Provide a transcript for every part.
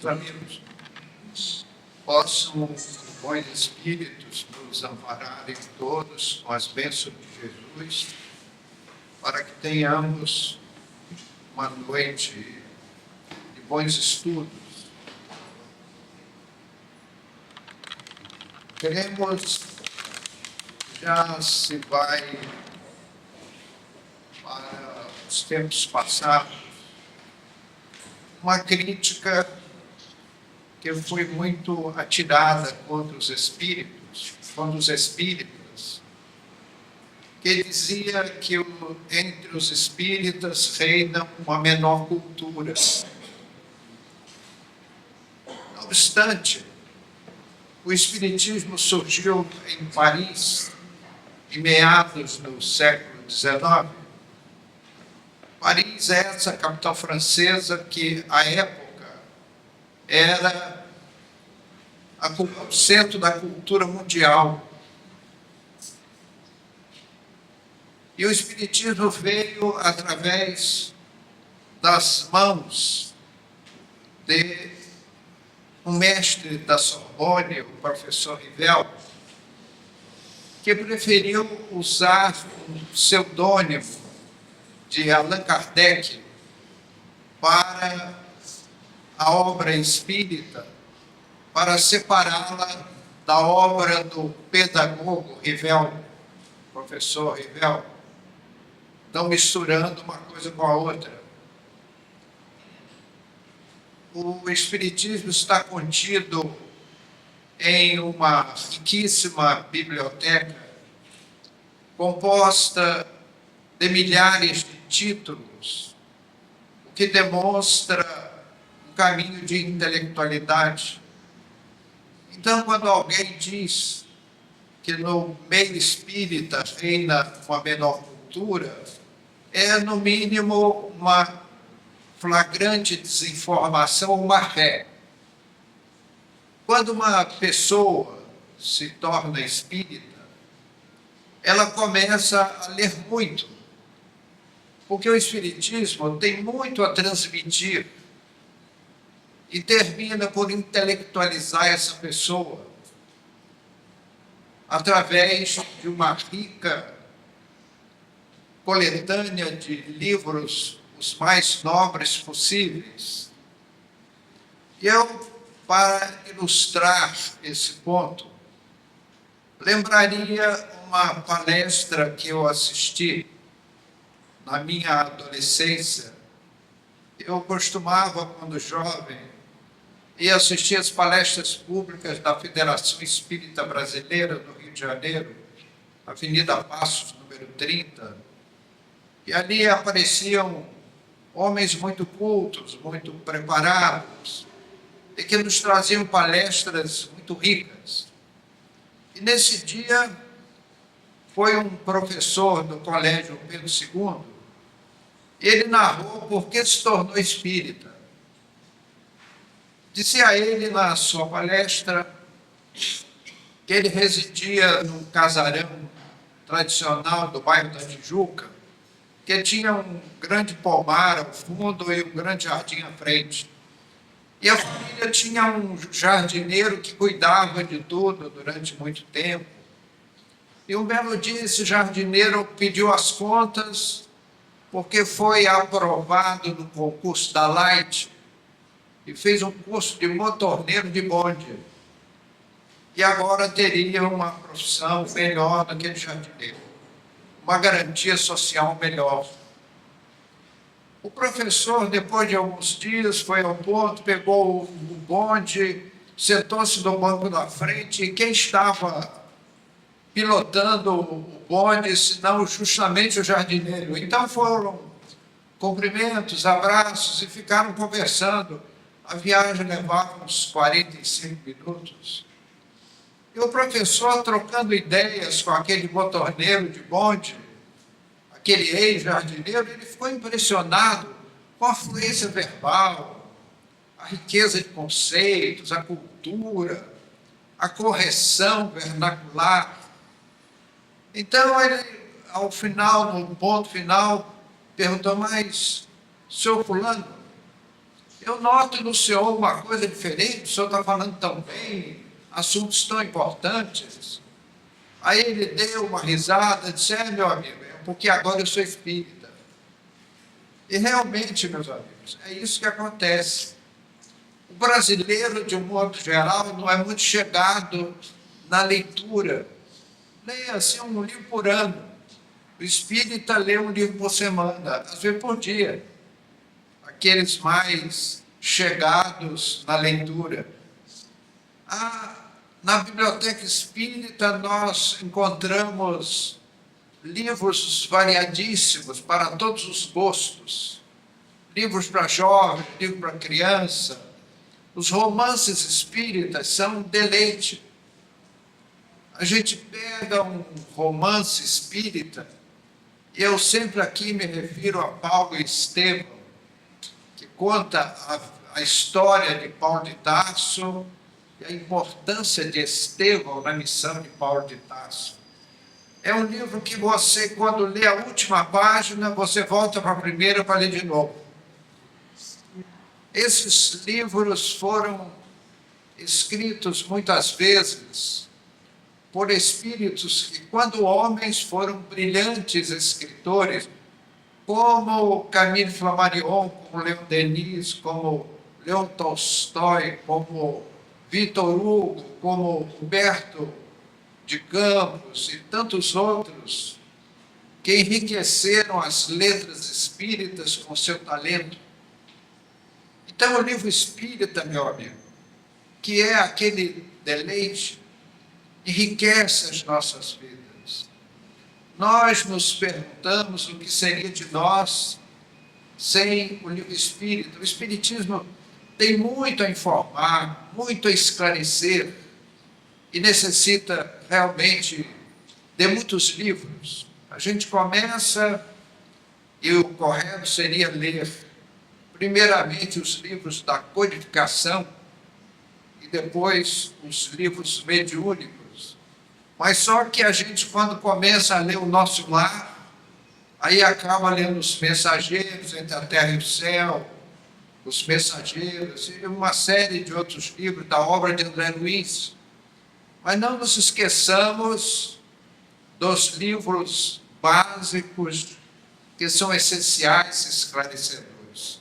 meus amigos, possam os bons espíritos nos ampararem todos com as bênçãos de Jesus, para que tenhamos uma noite de bons estudos. Queremos, já se vai para os tempos passados, uma crítica que foi muito atirada contra os espíritas, que dizia que entre os espíritas reina uma menor cultura. Não obstante, o espiritismo surgiu em Paris, em meados do século XIX. Paris é essa capital francesa que, à época, era o centro da cultura mundial. E o espiritismo veio através das mãos de um mestre da Sorbonne, o professor Rivel, que preferiu usar um pseudônimo de Allan Kardec para a obra espírita, para separá-la da obra do pedagogo Rivel, professor Rivel, não misturando uma coisa com a outra. O Espiritismo está contido em uma riquíssima biblioteca, composta de milhares de títulos, o que demonstra um caminho de intelectualidade. Então, quando alguém diz que no meio espírita reina uma menor cultura, é, no mínimo, uma flagrante desinformação, uma fé. Quando uma pessoa se torna espírita, ela começa a ler muito, porque o espiritismo tem muito a transmitir e termina por intelectualizar essa pessoa através de uma rica coletânea de livros os mais nobres possíveis. E eu, para ilustrar esse ponto, lembraria uma palestra que eu assisti na minha adolescência. Eu costumava, quando jovem, ir assistir as palestras públicas da Federação Espírita Brasileira, no Rio de Janeiro, Avenida Passos, número 30, e ali apareciam homens muito cultos, muito preparados, e que nos traziam palestras muito ricas. E nesse dia foi um professor do Colégio Pedro II, e ele narrou por que se tornou espírita. Dizia ele na sua palestra que ele residia num casarão tradicional do bairro da Tijuca, que tinha um grande pomar ao fundo e um grande jardim à frente. E a família tinha um jardineiro que cuidava de tudo durante muito tempo. E um belo dia esse jardineiro pediu as contas porque foi aprovado no concurso da Light e fez um curso de motorneiro de bonde. E agora teria uma profissão melhor daquele jardineiro, uma garantia social melhor. O professor, depois de alguns dias, foi ao ponto, pegou o bonde, sentou-se no banco da frente, e quem estava pilotando o bonde, senão justamente o jardineiro. Então foram cumprimentos, abraços, e ficaram conversando. A viagem levava uns 45 minutos. E o professor, trocando ideias com aquele motorneiro de bonde, aquele ex-jardineiro, ele ficou impressionado com a fluência verbal, a riqueza de conceitos, a cultura, a correção vernacular. Então, ele, ao final, no ponto final, perguntou: mas, senhor fulano, Eu noto no senhor uma coisa diferente, o senhor está falando tão bem, assuntos tão importantes. Aí ele deu uma risada, disse, meu amigo, é porque agora eu sou espírita. E realmente, meus amigos, é isso que acontece. O brasileiro, de um modo geral, não é muito chegado na leitura. Leia assim um livro por ano. O espírita lê um livro por semana, às vezes por dia. Aqueles mais chegados na leitura. Na biblioteca espírita nós encontramos livros variadíssimos para todos os gostos. Livros para jovem, livro para criança. Os romances espíritas são um deleite. A gente pega um romance espírita, e eu sempre aqui me refiro a Paulo Estevam, que conta a história de Paulo de Tarso e a importância de Estevão na missão de Paulo de Tarso. É um livro que você, quando lê a última página, você volta para a primeira para ler de novo. Esses livros foram escritos muitas vezes por espíritos que, quando homens, foram brilhantes escritores, como Camille Flammarion, como Leon Denis, como Leon Tolstói, como Victor Hugo, como Humberto de Campos e tantos outros, que enriqueceram as letras espíritas com seu talento. Então, o livro espírita, meu amigo, que é aquele deleite, enriquece as nossas vidas. Nós nos perguntamos o que seria de nós sem o livro espírita. O espiritismo tem muito a informar, muito a esclarecer, e necessita realmente de muitos livros. A gente começa, e o correto seria ler, primeiramente, os livros da codificação, e depois os livros mediúnicos. Mas só que a gente, quando começa a ler o Nosso Lar, aí acaba lendo os Mensageiros, Entre a Terra e o Céu, os Mensageiros, e uma série de outros livros da obra de André Luiz. Mas não nos esqueçamos dos livros básicos que são essenciais e esclarecedores.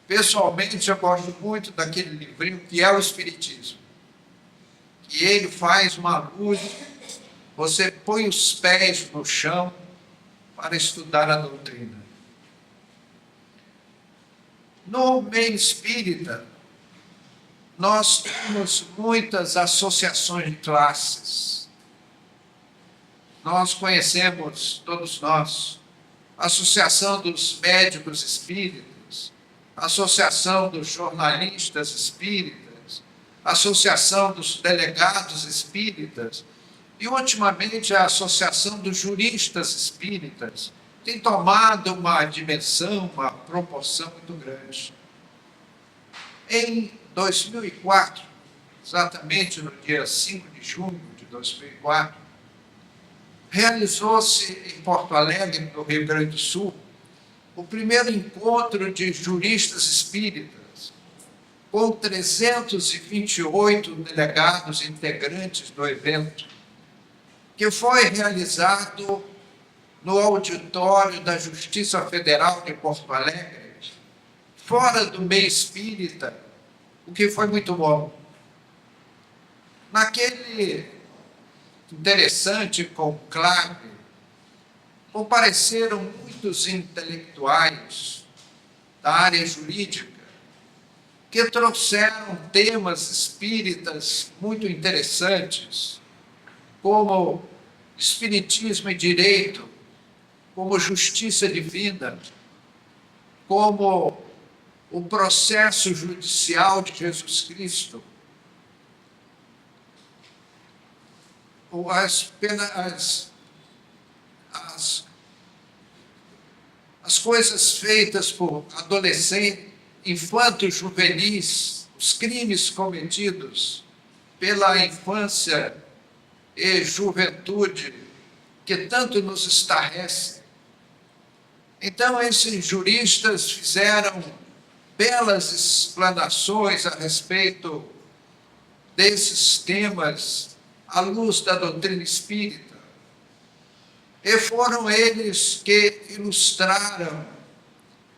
Pessoalmente, eu gosto muito daquele livrinho que é o Espiritismo. Que ele faz uma luz, você põe os pés no chão para estudar a doutrina. No meio espírita, nós temos muitas associações de classes. Nós conhecemos, todos nós, a Associação dos Médicos Espíritas, a Associação dos Jornalistas Espíritas, a Associação dos Delegados Espíritas e, ultimamente, a Associação dos Juristas Espíritas. Tem tomado uma dimensão, uma proporção muito grande. Em 2004, exatamente no dia 5 de junho de 2004, realizou-se em Porto Alegre, no Rio Grande do Sul, o primeiro encontro de juristas espíritas, com 328 delegados integrantes do evento, que foi realizado no auditório da Justiça Federal de Porto Alegre, fora do meio espírita, o que foi muito bom. Naquele interessante conclave, compareceram muitos intelectuais da área jurídica, que trouxeram temas espíritas muito interessantes, como espiritismo e direito, como justiça divina, como o processo judicial de Jesus Cristo, as coisas feitas por adolescentes, infantos juvenis, os crimes cometidos pela infância e juventude, que tanto nos estarrecem. Então, esses juristas fizeram belas explanações a respeito desses temas à luz da doutrina espírita. E foram eles que ilustraram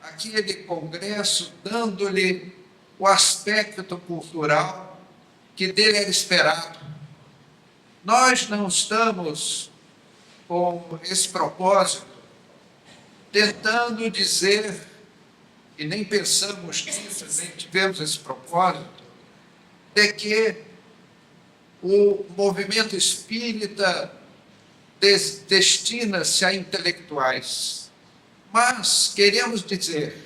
aquele congresso, dando-lhe o aspecto cultural que dele era esperado. Nós não estamos com esse propósito, tentando dizer, e nem pensamos nisso, nem tivemos esse propósito, de que o movimento espírita destina-se a intelectuais. Mas queremos dizer,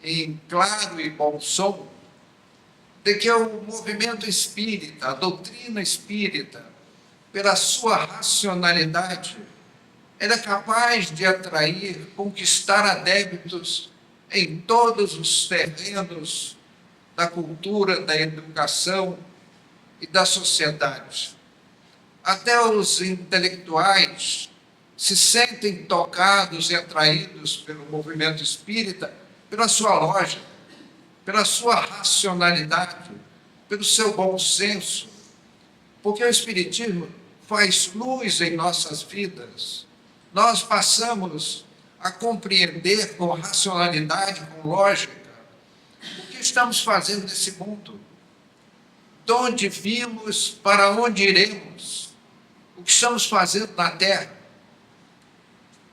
em claro e bom som, de que o movimento espírita, a doutrina espírita, pela sua racionalidade, era capaz de atrair, conquistar adeptos em todos os terrenos da cultura, da educação e da sociedade. Até os intelectuais se sentem tocados e atraídos pelo movimento espírita, pela sua lógica, pela sua racionalidade, pelo seu bom senso, porque o Espiritismo faz luz em nossas vidas. Nós passamos a compreender com racionalidade, com lógica, o que estamos fazendo nesse mundo, de onde vimos, para onde iremos, o que estamos fazendo na Terra.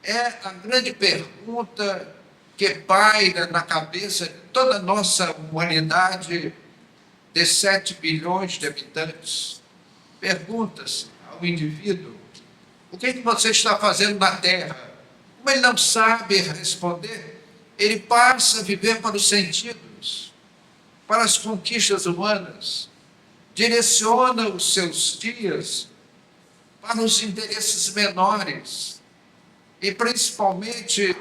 É a grande pergunta que paira na cabeça de toda a nossa humanidade de 7 bilhões de habitantes. Pergunta-se ao indivíduo: o que você está fazendo na Terra? Como ele não sabe responder, ele passa a viver para os sentidos, para as conquistas humanas, direciona os seus dias para os interesses menores e, principalmente,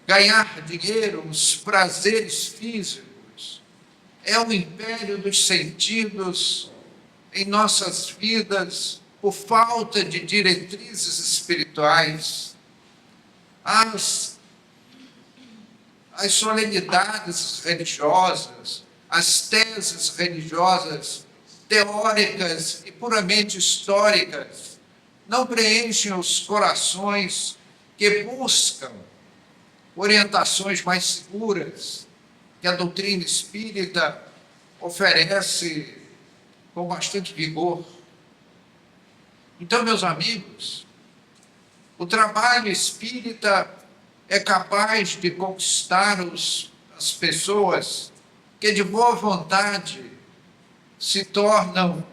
ganhar dinheiro, os prazeres físicos. É o império dos sentidos em nossas vidas por falta de diretrizes espirituais. As solenidades religiosas, as teses religiosas, teóricas e puramente históricas, não preenchem os corações que buscam orientações mais seguras que a doutrina espírita oferece com bastante vigor. Então, meus amigos, o trabalho espírita é capaz de conquistar as pessoas que de boa vontade se tornam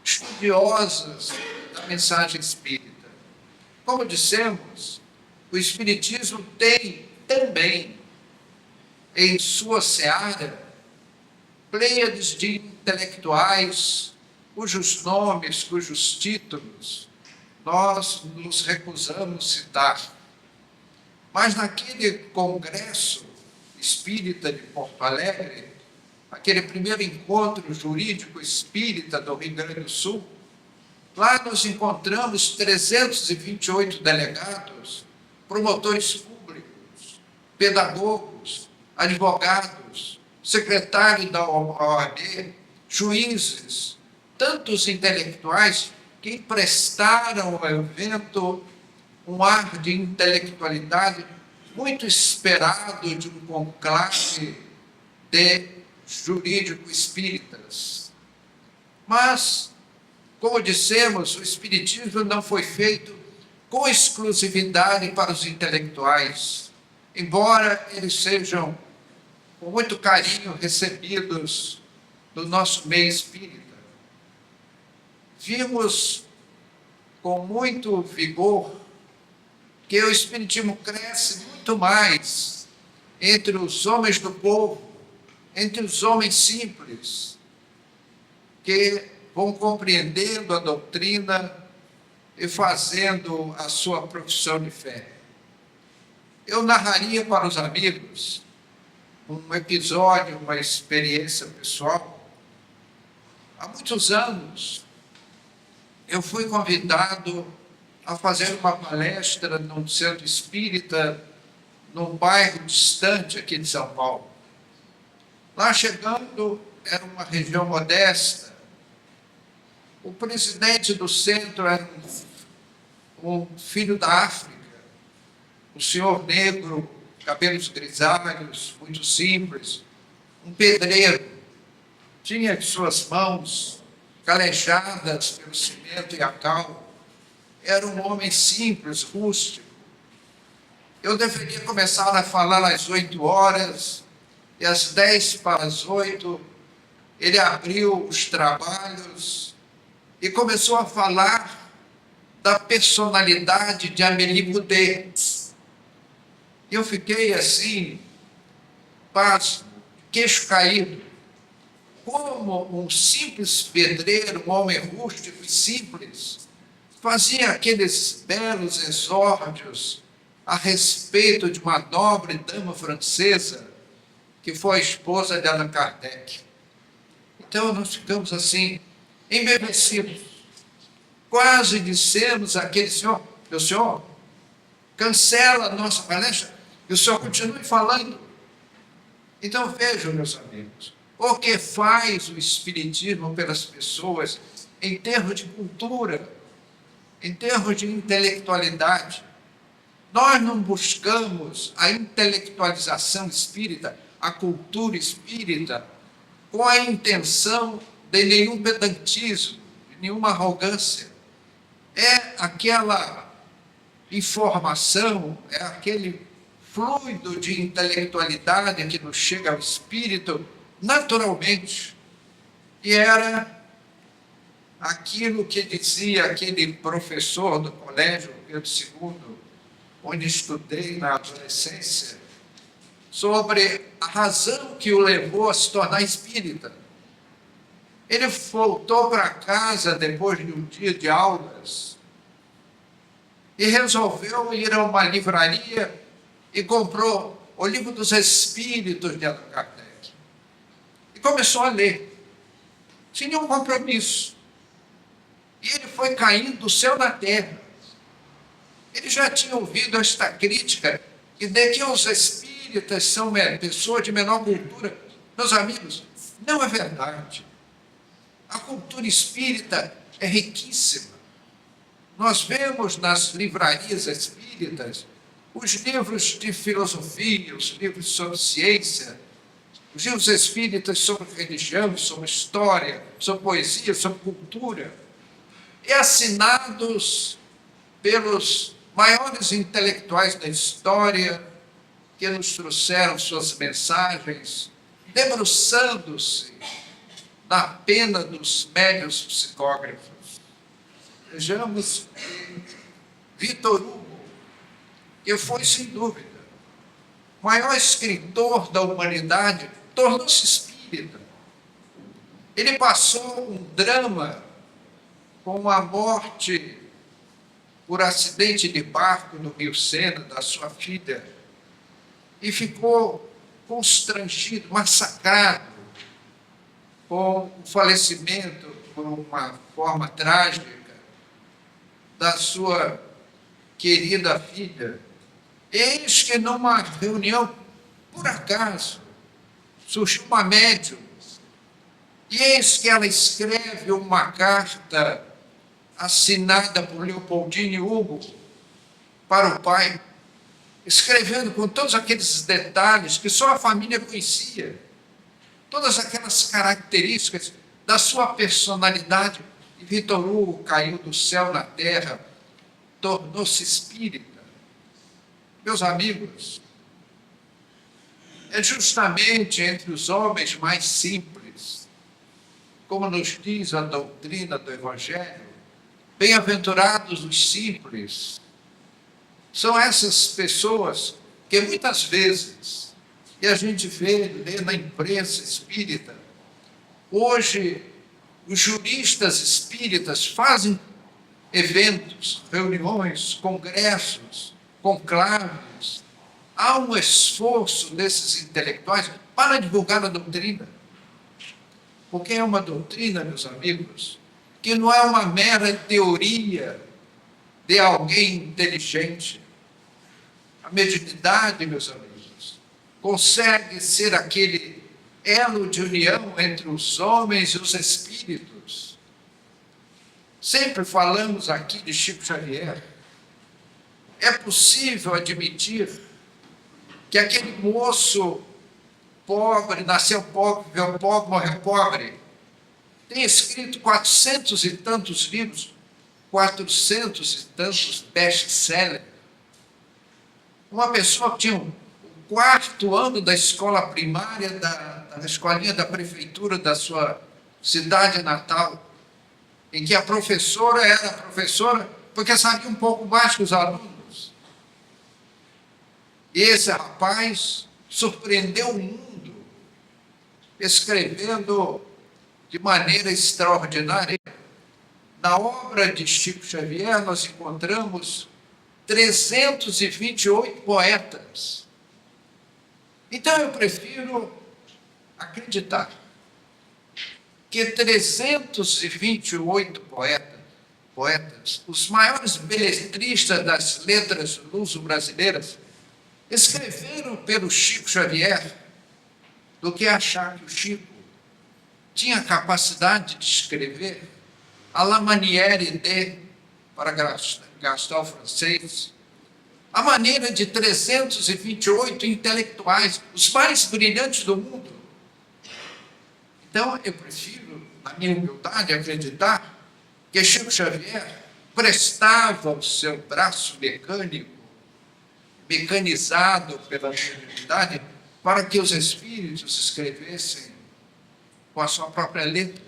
estudiosas da mensagem espírita. Como dissemos, o Espiritismo tem também em sua seara pleiades de intelectuais cujos nomes, cujos títulos nós nos recusamos citar. Mas naquele congresso espírita de Porto Alegre, aquele primeiro encontro jurídico espírita do Rio Grande do Sul, lá nós encontramos 328 delegados, promotores públicos, pedagogos, advogados, secretário da OAB, juízes, tantos intelectuais que emprestaram ao evento um ar de intelectualidade muito esperado de um conclave de jurídico espíritas. Mas, como dissemos, o Espiritismo não foi feito com exclusividade para os intelectuais, embora eles sejam com muito carinho recebidos no nosso meio espírita. Vimos com muito vigor que o Espiritismo cresce muito mais entre os homens do povo, entre os homens simples, que vão compreendendo a doutrina e fazendo a sua profissão de fé. Eu narraria para os amigos um episódio, uma experiência pessoal. Há muitos anos, eu fui convidado a fazer uma palestra num centro espírita, num bairro distante aqui de São Paulo. Lá chegando, era uma região modesta. O presidente do centro era um filho da África, um senhor negro, cabelos grisalhos, muito simples, um pedreiro. Tinha de suas mãos calejadas pelo cimento e a cal. Era um homem simples, rústico. Eu deveria começar a falar às 8 horas, e às 10 para as 8, ele abriu os trabalhos e começou a falar da personalidade de Amélie Boudet. E eu fiquei assim, pasmo, queixo caído. Como um simples pedreiro, um homem rústico e simples, fazia aqueles belos exórdios a respeito de uma nobre dama francesa que foi a esposa de Allan Kardec. Então nós ficamos assim, embevecidos. Quase dissemos àquele senhor: meu senhor, cancela a nossa palestra e o senhor continue falando. Então vejam, meus amigos, o que faz o Espiritismo pelas pessoas em termos de cultura, em termos de intelectualidade. Nós não buscamos a intelectualização espírita, a cultura espírita, com a intenção de nenhum pedantismo, de nenhuma arrogância. É aquela informação, é aquele fluido de intelectualidade que nos chega ao espírito naturalmente. E era aquilo que dizia aquele professor do colégio Pedro II, onde estudei na adolescência, sobre a razão que o levou a se tornar espírita. Ele voltou para casa depois de um dia de aulas e resolveu ir a uma livraria e comprou o Livro dos Espíritos de Allan Kardec. E começou a ler, sem nenhum compromisso. E ele foi caindo do céu na terra. Ele já tinha ouvido esta crítica, que de que os espíritas são pessoas de menor cultura. Meus amigos, não é verdade. A cultura espírita é riquíssima. Nós vemos nas livrarias espíritas os livros de filosofia, os livros sobre ciência, os livros espíritas sobre religião, sobre história, sobre poesia, sobre cultura, e assinados pelos maiores intelectuais da história, que nos trouxeram suas mensagens, debruçando-se na pena dos médiuns psicógrafos. Vejamos Victor Hugo, que foi, sem dúvida, o maior escritor da humanidade, tornou-se espírita. Ele passou um drama com a morte por acidente de barco no Rio Sena da sua filha, e ficou constrangido, massacrado com o falecimento, por uma forma trágica, da sua querida filha. Eis que numa reunião, por acaso, surgiu uma médium, e eis que ela escreve uma carta assinada por Leopoldine Hugo para o pai, escrevendo com todos aqueles detalhes que só a família conhecia, todas aquelas características da sua personalidade. E Victor Hugo caiu do céu na terra, tornou-se espírita. Meus amigos, é justamente entre os homens mais simples, como nos diz a doutrina do Evangelho, bem-aventurados os simples. São essas pessoas que muitas vezes, e a gente lê na imprensa espírita, hoje os juristas espíritas fazem eventos, reuniões, congressos, conclaves. Há um esforço desses intelectuais para divulgar a doutrina. Porque é uma doutrina, meus amigos, que não é uma mera teoria de alguém inteligente. A mediunidade, meus amigos, consegue ser aquele elo de união entre os homens e os espíritos. Sempre falamos aqui de Chico Xavier. É possível admitir que aquele moço pobre, nasceu pobre, viveu pobre, morreu pobre, tem escrito 400 e tantos livros, 400 e tantos best-sellers. Uma pessoa que tinha o quarto ano da escola primária, da escolinha da prefeitura da sua cidade natal, em que a professora era professora porque sabia um pouco mais que os alunos. E esse rapaz surpreendeu o mundo, escrevendo de maneira extraordinária. Na obra de Chico Xavier, nós encontramos 328 poetas. Então, eu prefiro acreditar que 328 poetas, os maiores beletristas das letras luso-brasileiras, escreveram pelo Chico Xavier, do que achar que o Chico tinha capacidade de escrever à la manière de, para gastar o francês, a maneira de 328 intelectuais, os mais brilhantes do mundo. Então, eu prefiro, na minha humildade, acreditar que Chico Xavier prestava o seu braço mecânico, mecanizado pela mediunidade, para que os espíritos escrevessem com a sua própria letra.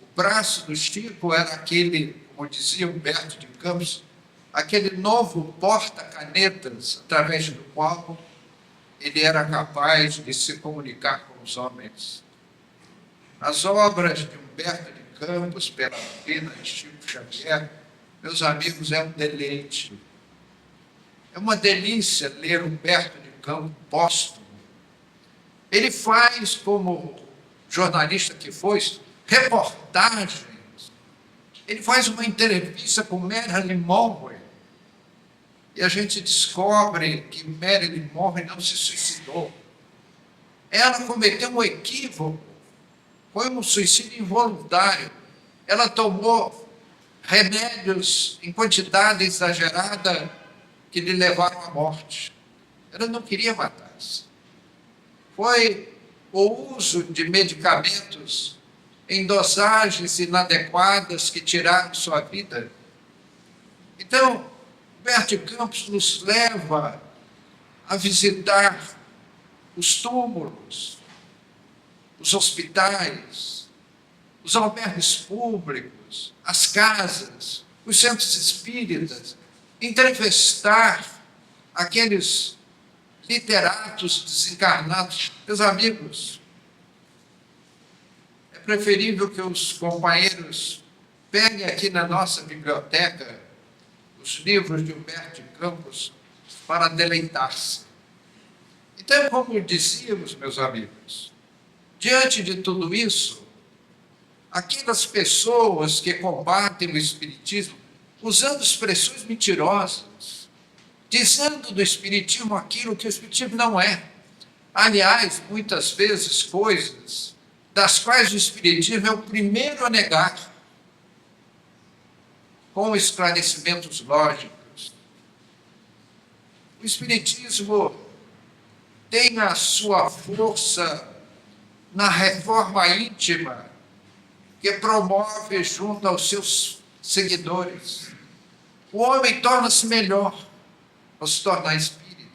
O braço do Chico era aquele, como dizia Humberto de Campos, aquele novo porta-canetas, através do qual ele era capaz de se comunicar com os homens. As obras de Humberto de Campos, pela pena de Chico Xavier, meus amigos, é um deleite. É uma delícia ler Humberto de Campos póstumo. Ele faz, como jornalista que foi, reportagens. Ele faz uma entrevista com Marilyn Monroe. E a gente descobre que Marilyn Monroe não se suicidou. Ela cometeu um equívoco. Foi um suicídio involuntário. Ela tomou remédios em quantidade exagerada que lhe levaram à morte. Ela não queria matar-se. Foi o uso de medicamentos em dosagens inadequadas que tiraram sua vida. Então, Humberto de Campos nos leva a visitar os túmulos, os hospitais, os albergues públicos, as casas, os centros espíritas, entrevistar aqueles literatos desencarnados. Meus amigos, é preferível que os companheiros peguem aqui na nossa biblioteca os livros de Humberto de Campos para deleitar-se. Então, como dizíamos, meus amigos, diante de tudo isso, aquelas pessoas que combatem o Espiritismo, usando expressões mentirosas, dizendo do Espiritismo aquilo que o Espiritismo não é. Aliás, muitas vezes coisas das quais o Espiritismo é o primeiro a negar, com esclarecimentos lógicos. O Espiritismo tem a sua força na reforma íntima que promove junto aos seus seguidores. O homem torna-se melhor ao se tornar espírita.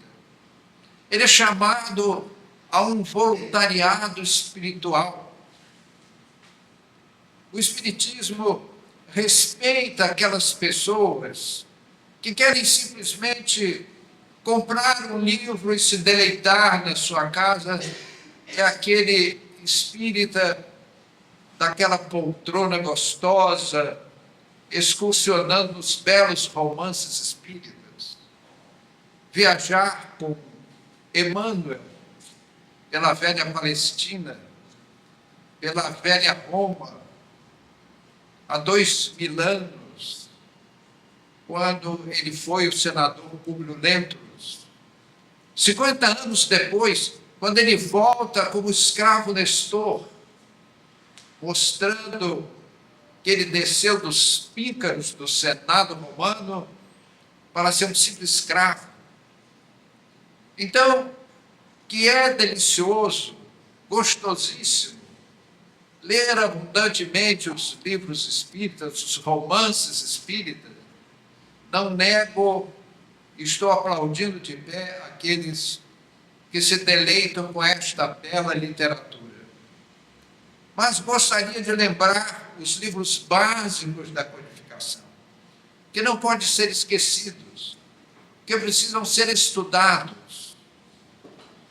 Ele é chamado a um voluntariado espiritual. O Espiritismo respeita aquelas pessoas que querem simplesmente comprar um livro e se deleitar na sua casa. É aquele espírita daquela poltrona gostosa, excursionando os belos romances espíritas. Viajar com Emmanuel pela velha Palestina, pela velha Roma, há 2000 anos, quando ele foi o senador Públio Lentulus. 50 anos depois, quando ele volta como escravo Nestor, mostrando que ele desceu dos píncaros do Senado romano para ser um simples escravo. Então, que é delicioso, gostosíssimo, ler abundantemente os livros espíritas, os romances espíritas. Não nego, estou aplaudindo de pé aqueles que se deleitam com esta bela literatura. Mas gostaria de lembrar os livros básicos da codificação, que não podem ser esquecidos, que precisam ser estudados.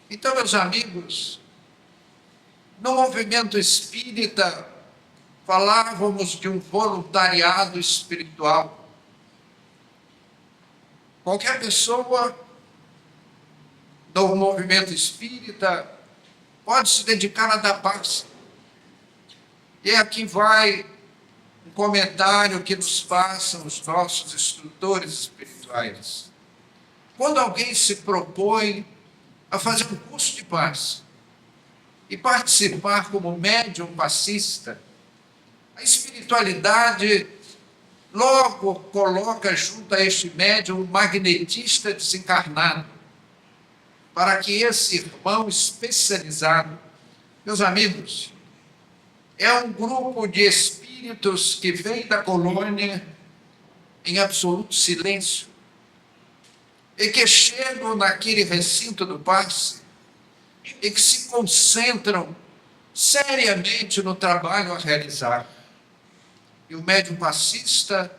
Então, meus amigos, no movimento espírita, falávamos de um voluntariado espiritual. Qualquer pessoa do movimento espírita pode se dedicar a dar paz. E aqui vai um comentário que nos façam os nossos instrutores espirituais. Quando alguém se propõe a fazer um curso de paz e participar como médium passista, a espiritualidade logo coloca junto a este médium um magnetista desencarnado, para que esse irmão especializado, meus amigos, é um grupo de espíritos que vem da colônia em absoluto silêncio e que chegam naquele recinto do passe e que se concentram seriamente no trabalho a realizar. E o médium passista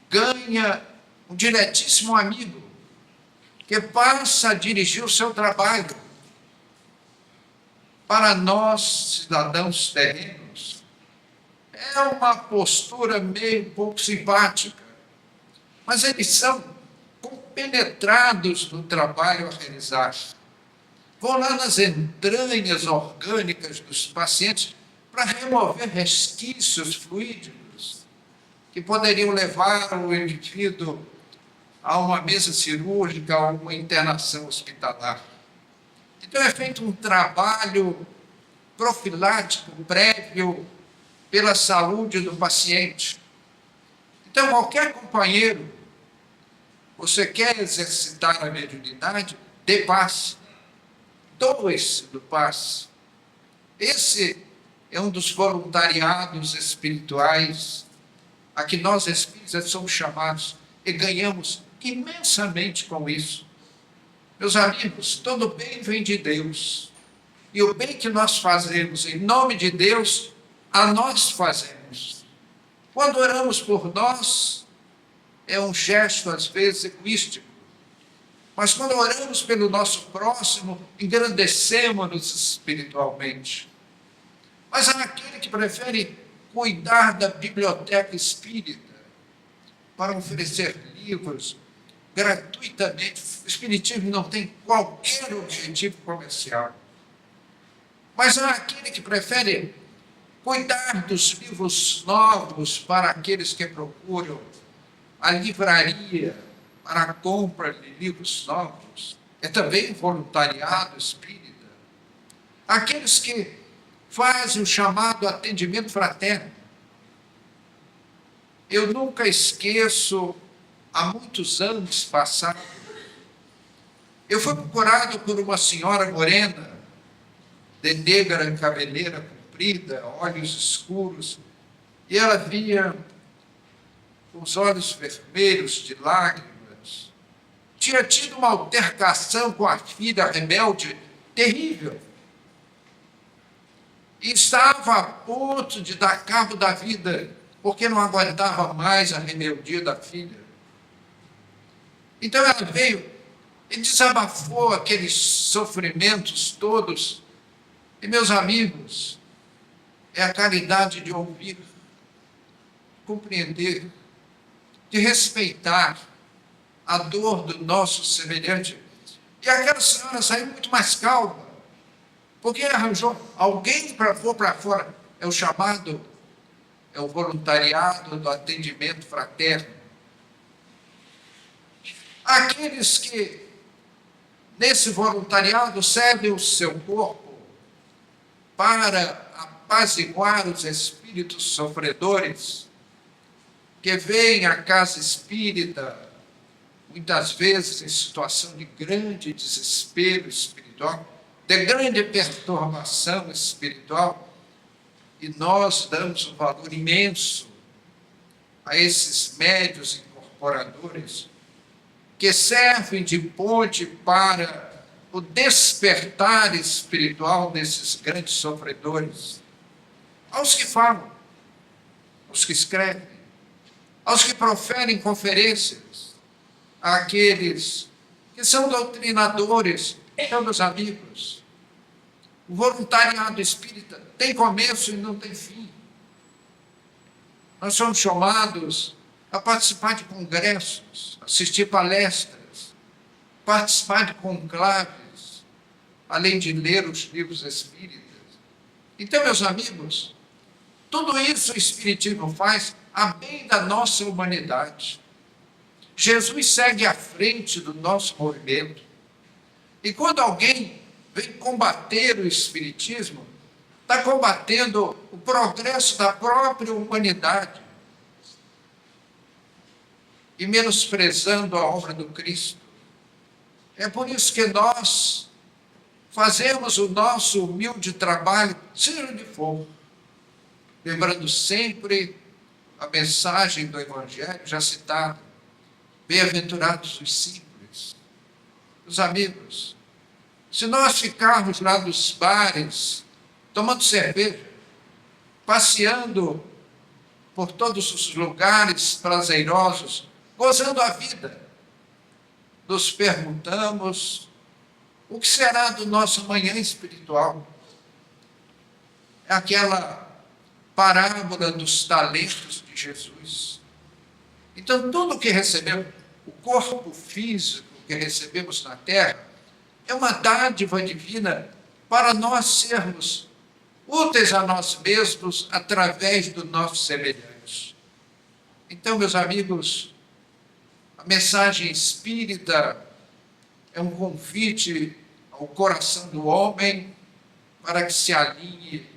ganha um diretíssimo amigo que passa a dirigir o seu trabalho. Para nós, cidadãos terrenos, é uma postura meio pouco simpática, mas eles são compenetrados no trabalho a realizar. Vão lá nas entranhas orgânicas dos pacientes para remover resquícios fluídicos que poderiam levar o indivíduo a uma mesa cirúrgica, a uma internação hospitalar. Então é feito um trabalho profilático, prévio, pela saúde do paciente. Então, qualquer companheiro, você quer exercitar a mediunidade, dê passe, doe-se do passe. Esse é um dos voluntariados espirituais a que nós espíritas somos chamados e ganhamos imensamente com isso. Meus amigos, todo bem vem de Deus. E o bem que nós fazemos em nome de Deus, a nós fazemos. Quando oramos por nós, é um gesto às vezes egoístico. Mas quando oramos pelo nosso próximo, engrandecemos-nos espiritualmente. Mas há aquele que prefere cuidar da biblioteca espírita para oferecer livros gratuitamente. O espiritismo não tem qualquer objetivo comercial. Mas há aquele que prefere cuidar dos livros novos para aqueles que procuram a livraria para a compra de livros novos. É também um voluntariado espírita. Aqueles que fazem o chamado atendimento fraterno. Eu nunca esqueço, há muitos anos passados, eu fui procurado por uma senhora morena, de negra cabeleira comprida, olhos escuros, e ela vinha com os olhos vermelhos de lágrimas. Tinha tido uma altercação com a filha rebelde terrível. E estava a ponto de dar cabo da vida, porque não aguentava mais a rebeldia da filha. Então ela veio e desabafou aqueles sofrimentos todos. E, meus amigos, é a caridade de ouvir, compreender, de respeitar a dor do nosso semelhante. E aquela senhora saiu muito mais calma, porque arranjou alguém para pôr para fora. É o chamado, é o voluntariado do atendimento fraterno. Aqueles que nesse voluntariado, serve o seu corpo para apaziguar os espíritos sofredores que vêm à casa espírita, muitas vezes em situação de grande desespero espiritual, de grande perturbação espiritual, e nós damos um valor imenso a esses médios incorporadores que servem de ponte para o despertar espiritual desses grandes sofredores, aos que falam, aos que escrevem, aos que proferem conferências, àqueles que são doutrinadores, são meus amigos. O voluntariado espírita tem começo e não tem fim. Nós somos chamados a participar de congressos, assistir palestras, participar de conclaves, além de ler os livros espíritas. Então, meus amigos, tudo isso o Espiritismo faz a bem da nossa humanidade. Jesus segue à frente do nosso movimento. E quando alguém vem combater o Espiritismo, está combatendo o progresso da própria humanidade e menosprezando a obra do Cristo. É por isso que nós fazemos o nosso humilde trabalho, seja onde for, lembrando sempre a mensagem do Evangelho já citada: bem-aventurados os simples. Meus amigos, se nós ficarmos lá nos bares, tomando cerveja, passeando por todos os lugares prazerosos, gozando a vida, nos perguntamos o que será do nosso amanhã espiritual. É aquela parábola dos talentos de Jesus. Então, tudo que recebemos, o corpo físico que recebemos na terra, é uma dádiva divina para nós sermos úteis a nós mesmos através do nosso semelhante. Então, meus amigos, a mensagem espírita é um convite ao coração do homem para que se alinhe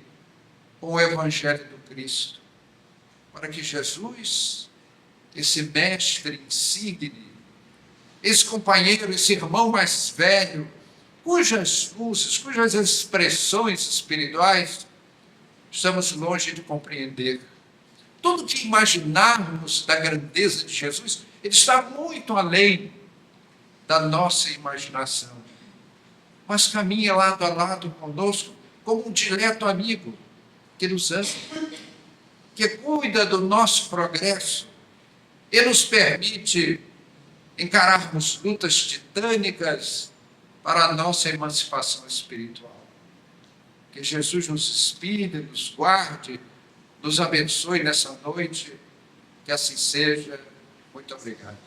com o Evangelho do Cristo, para que Jesus, esse mestre insigne, esse companheiro, esse irmão mais velho, cujas luzes, cujas expressões espirituais estamos longe de compreender. Tudo que imaginarmos da grandeza de Jesus, ele está muito além da nossa imaginação, mas caminha lado a lado conosco como um dileto amigo que nos ama, que cuida do nosso progresso e nos permite encararmos lutas titânicas para a nossa emancipação espiritual. Que Jesus nos inspire, nos guarde, nos abençoe nessa noite, que assim seja. Muito obrigado.